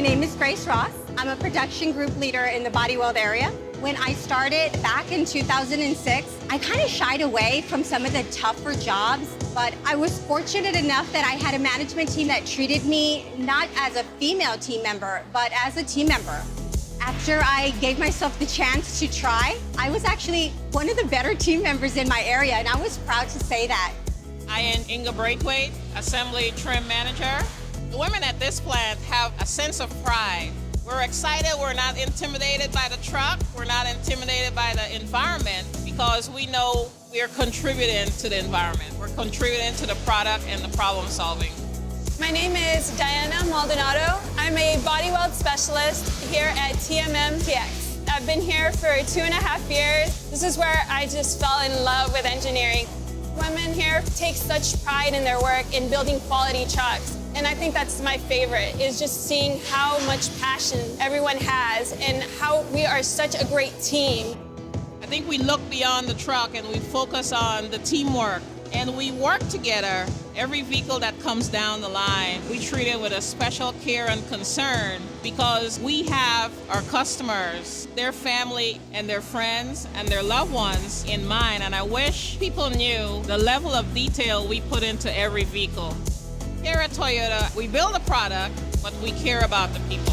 name is Grace Ross. I'm a production group leader in the body weld area. When I started back in 2006, I kind of shied away from some of the tougher jobs, but I was fortunate enough that I had a management team that treated me not as a female team member, but as a team member. After I gave myself the chance to try, I was actually one of the better team members in my area, and I was proud to say that. I am Inga Braithwaite, Assembly Trim Manager. The women at this plant have a sense of pride. We're excited, we're not intimidated by the truck, we're not intimidated by the environment because we know we're contributing to the environment. We're contributing to the product and the problem solving. My name is Diana Maldonado. I'm a body weld specialist here at TMMTX. I've been here for 2.5 years. This is where I just fell in love with engineering. Women here take such pride in their work in building quality trucks. And I think that's my favorite, is just seeing how much passion everyone has and how we are such a great team. I think we look beyond the truck and we focus on the teamwork. And we work together. Every vehicle that comes down the line, we treat it with a special care and concern because we have our customers, their family and their friends and their loved ones in mind. And I wish people knew the level of detail we put into every vehicle. Here at Toyota, we build a product, but we care about the people.